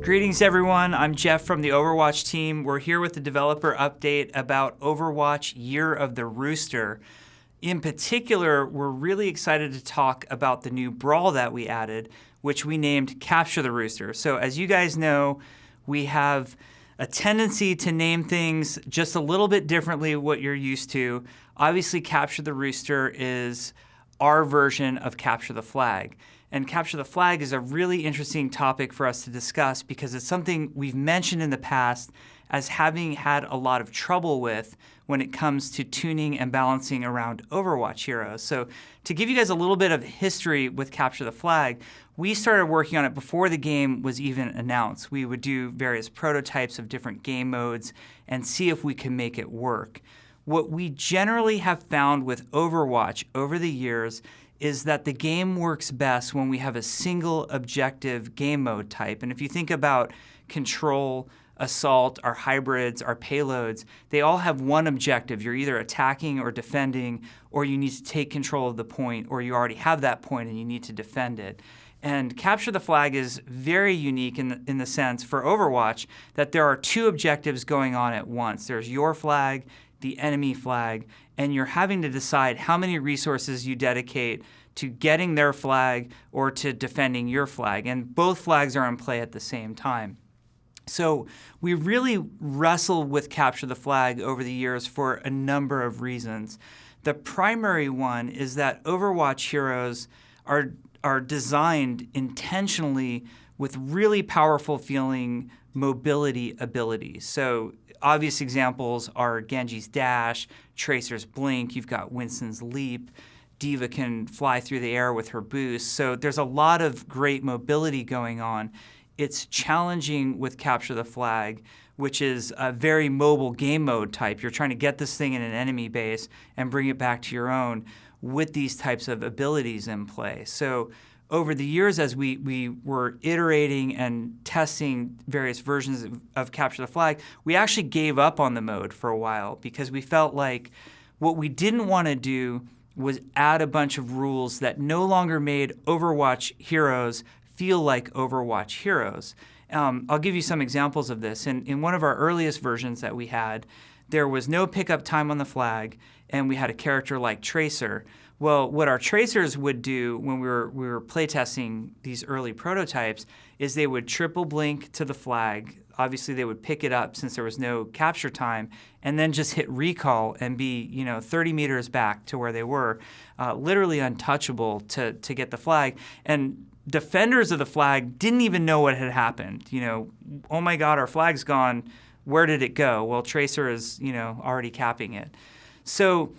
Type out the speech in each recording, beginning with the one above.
Greetings, everyone. I'm Jeff from the Overwatch team. We're here with the developer update about Overwatch Year of the Rooster. In particular, we're really excited to talk about the new brawl that we added, which we named Capture the Rooster. So as you guys know, we have a tendency to name things just a little bit differently what you're used to. Obviously, Capture the Rooster is our version of Capture the Flag. And Capture the Flag is a really interesting topic for us to discuss because it's something we've mentioned in the past as having had a lot of trouble with when it comes to tuning and balancing around Overwatch Heroes. So to give you guys a little bit of history with Capture the Flag, we started working on it before the game was even announced. We would do various prototypes of different game modes and see if we can make it work. What we generally have found with Overwatch over the years is that the game works best when we have a single objective game mode type. And if you think about Control, Assault, our hybrids, our payloads, they all have one objective. You're either attacking or defending, or you need to take control of the point, or you already have that point and you need to defend it. And Capture the Flag is very unique in the sense for Overwatch that there are two objectives going on at once. There's your flag, the enemy flag, and you're having to decide how many resources you dedicate to getting their flag or to defending your flag. And both flags are in play at the same time. So we really wrestled with Capture the Flag over the years for a number of reasons. The primary one is that Overwatch Heroes are designed intentionally with really powerful feeling mobility abilities. So obvious examples are Genji's dash, Tracer's blink, you've got Winston's leap, D.Va can fly through the air with her boost. So there's a lot of great mobility going on. It's challenging with Capture the Flag, which is a very mobile game mode type. You're trying to get this thing in an enemy base and bring it back to your own with these types of abilities in play. So over the years, as we were iterating and testing various versions of Capture the Flag, we actually gave up on the mode for a while because we felt like what we didn't want to do was add a bunch of rules that no longer made Overwatch Heroes feel like Overwatch Heroes. I'll give you some examples of this. In one of our earliest versions that we had, there was no pickup time on the flag, and we had a character like Tracer. Well, what our Tracers would do when we were playtesting these early prototypes is they would triple blink to the flag. Obviously, they would pick it up since there was no capture time, and then just hit recall and be 30 meters back to where they were, literally untouchable to get the flag. And defenders of the flag didn't even know what had happened. Oh my God, our flag's gone. Where did it go? Well, Tracer is already capping it. So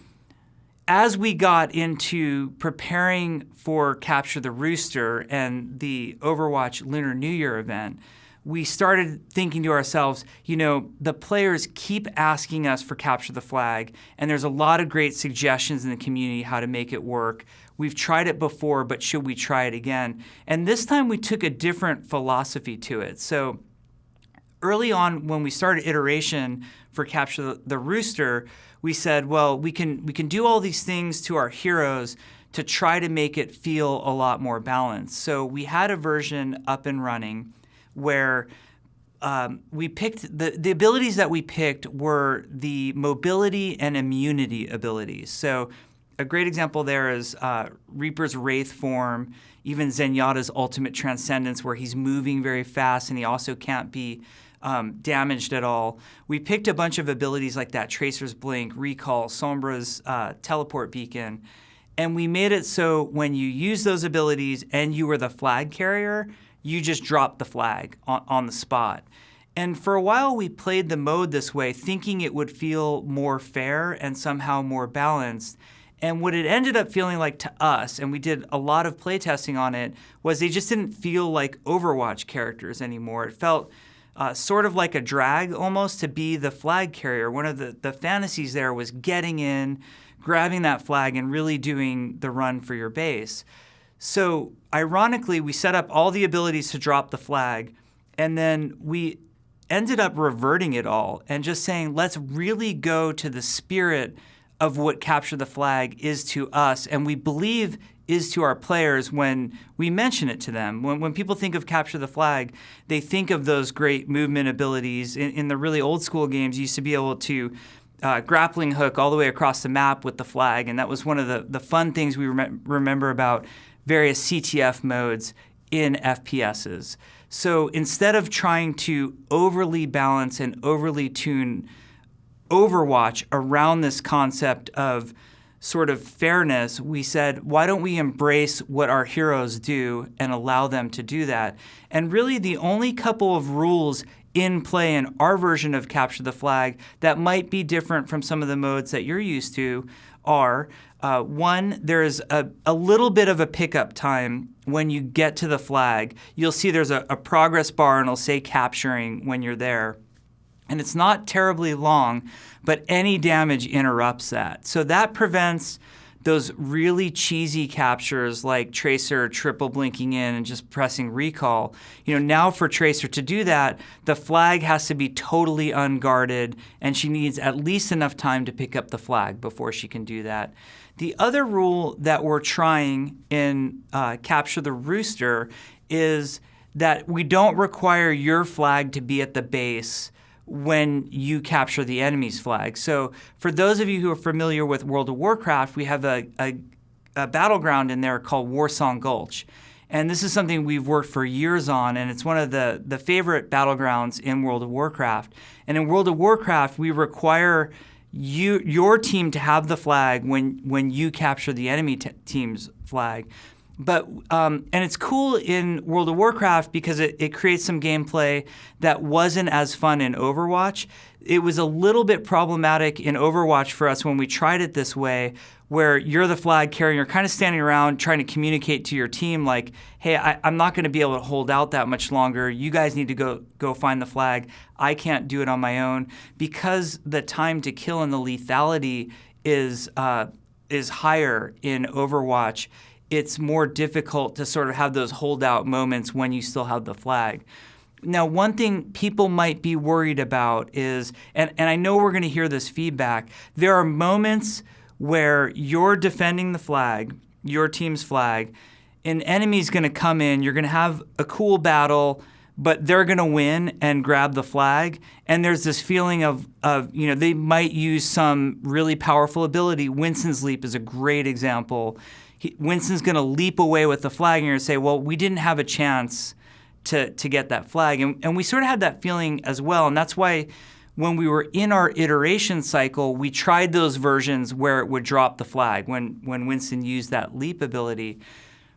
as we got into preparing for Capture the Rooster and the Overwatch Lunar New Year event, we started thinking to ourselves, the players keep asking us for Capture the Flag, and there's a lot of great suggestions in the community how to make it work. We've tried it before, but should we try it again? And this time we took a different philosophy to it. So early on, when we started iteration for Capture the Rooster, we said, well, we can do all these things to our heroes to try to make it feel a lot more balanced. So we had a version up and running where we picked the abilities that we picked were the mobility and immunity abilities. So a great example there is Reaper's Wraith form, even Zenyatta's ultimate transcendence, where he's moving very fast and he also can't be damaged at all. We picked a bunch of abilities like that: Tracer's blink, recall, Sombra's teleport beacon, and we made it so when you use those abilities and you were the flag carrier, you just dropped the flag on the spot. And for a while, we played the mode this way, thinking it would feel more fair and somehow more balanced. And what it ended up feeling like to us, and we did a lot of playtesting on it, was they just didn't feel like Overwatch characters anymore. It felt sort of like a drag almost to be the flag carrier. One of the fantasies there was getting in, grabbing that flag, and really doing the run for your base. So ironically, we set up all the abilities to drop the flag, and then we ended up reverting it all and just saying, let's really go to the spirit of what Capture the Flag is to us. And we believe is to our players when we mention it to them. When people think of capture the flag, they think of those great movement abilities. In the really old school games, you used to be able to grappling hook all the way across the map with the flag, and that was one of the fun things we remember about various CTF modes in FPSs. So instead of trying to overly balance and overly tune Overwatch around this concept of sort of fairness, we said, why don't we embrace what our heroes do and allow them to do that? And really the only couple of rules in play in our version of Capture the Flag that might be different from some of the modes that you're used to are, one, there's a little bit of a pickup time when you get to the flag. You'll see there's a progress bar and it'll say capturing when you're there. And it's not terribly long, but any damage interrupts that. So that prevents those really cheesy captures like Tracer triple blinking in and just pressing recall. Now for Tracer to do that, the flag has to be totally unguarded, and she needs at least enough time to pick up the flag before she can do that. The other rule that we're trying in Capture the Rooster is that we don't require your flag to be at the base when you capture the enemy's flag. So for those of you who are familiar with World of Warcraft, we have a battleground in there called Warsong Gulch. And this is something we've worked for years on, and it's one of the favorite battlegrounds in World of Warcraft. And in World of Warcraft, we require your team to have the flag when you capture the enemy team's flag. But and it's cool in World of Warcraft because it creates some gameplay that wasn't as fun in Overwatch. It was a little bit problematic in Overwatch for us when we tried it this way, where you're the flag carrier, you're kind of standing around trying to communicate to your team like, hey, I'm not going to be able to hold out that much longer. You guys need to go find the flag. I can't do it on my own. Because the time to kill and the lethality is higher in Overwatch, it's more difficult to sort of have those holdout moments when you still have the flag. Now, one thing people might be worried about is, and I know we're going to hear this feedback, there are moments where you're defending the flag, your team's flag, an enemy's going to come in, you're going to have a cool battle, but they're going to win and grab the flag. And there's this feeling of they might use some really powerful ability. Winston's Leap is a great example. Winston's going to leap away with the flag, and you're going to say, well, we didn't have a chance to get that flag. And we sort of had that feeling as well. And that's why when we were in our iteration cycle, we tried those versions where it would drop the flag when Winston used that leap ability.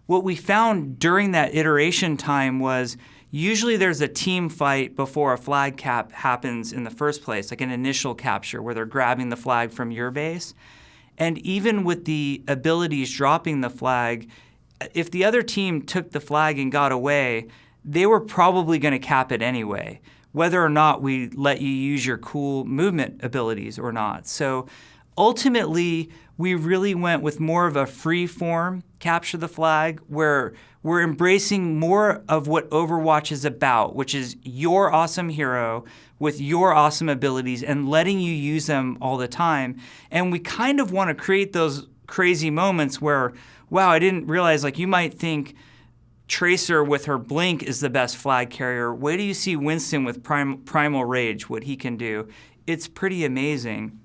What we found during that iteration time was usually there's a team fight before a flag cap happens in the first place, like an initial capture where they're grabbing the flag from your base. And even with the abilities dropping the flag, if the other team took the flag and got away, they were probably going to cap it anyway, whether or not we let you use your cool movement abilities or not. So ultimately, we really went with more of a free form capture the flag, where we're embracing more of what Overwatch is about, which is your awesome hero with your awesome abilities and letting you use them all the time. And we kind of want to create those crazy moments where, wow, I didn't realize, like you might think Tracer with her blink is the best flag carrier. Wait till you see Winston with Primal Rage, what he can do. It's pretty amazing.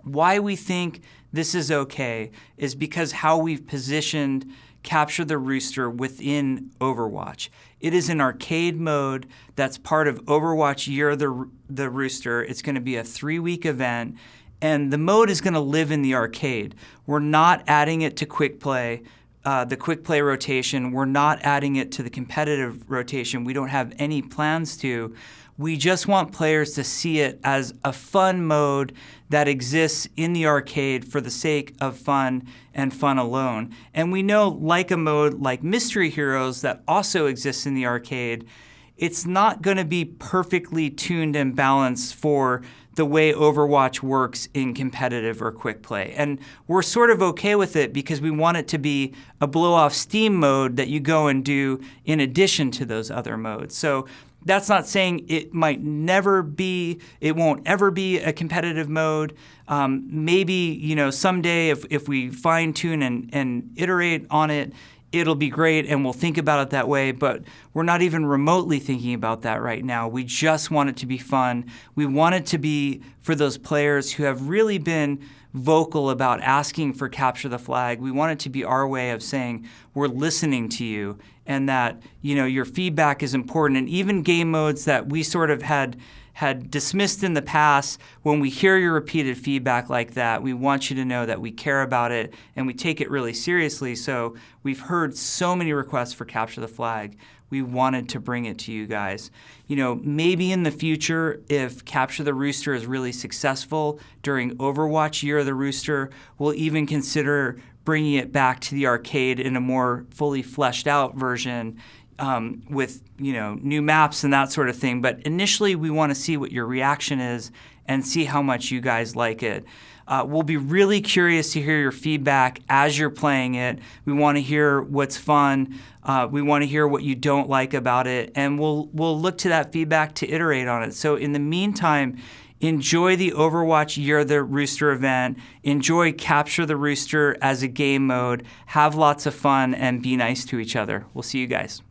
Why we think this is okay is because how we've positioned Capture the Rooster within Overwatch. It is an arcade mode that's part of Overwatch Year of the Rooster. It's going to be a 3-week event, and the mode is going to live in the arcade. We're not adding it to quick play, the quick play rotation. We're not adding it to the competitive rotation. We don't have any plans to. We just want players to see it as a fun mode that exists in the arcade for the sake of fun and fun alone. And we know, like a mode like Mystery Heroes that also exists in the arcade, it's not going to be perfectly tuned and balanced for the way Overwatch works in competitive or quick play. And we're sort of okay with it because we want it to be a blow-off steam mode that you go and do in addition to those other modes. So That's not saying it won't ever be a competitive mode. Maybe, someday if we fine tune and iterate on it, it'll be great and we'll think about it that way, but we're not even remotely thinking about that right now. We just want it to be fun. We want it to be for those players who have really been vocal about asking for capture the flag. We want it to be our way of saying we're listening to you and that your feedback is important. And even game modes that we sort of had dismissed in the past, when we hear your repeated feedback like that, we want you to know that we care about it and we take it really seriously. So we've heard so many requests for capture the flag. We wanted to bring it to you guys. Maybe in the future, if Capture the Rooster is really successful during Overwatch Year of the Rooster, we'll even consider bringing it back to the arcade in a more fully fleshed out version with new maps and that sort of thing. But initially, we want to see what your reaction is and see how much you guys like it. We'll be really curious to hear your feedback as you're playing it. We want to hear what's fun. We want to hear what you don't like about it, and we'll look to that feedback to iterate on it. So in the meantime, enjoy the Overwatch Year of the Rooster event. Enjoy Capture the Rooster as a game mode. Have lots of fun and be nice to each other. We'll see you guys.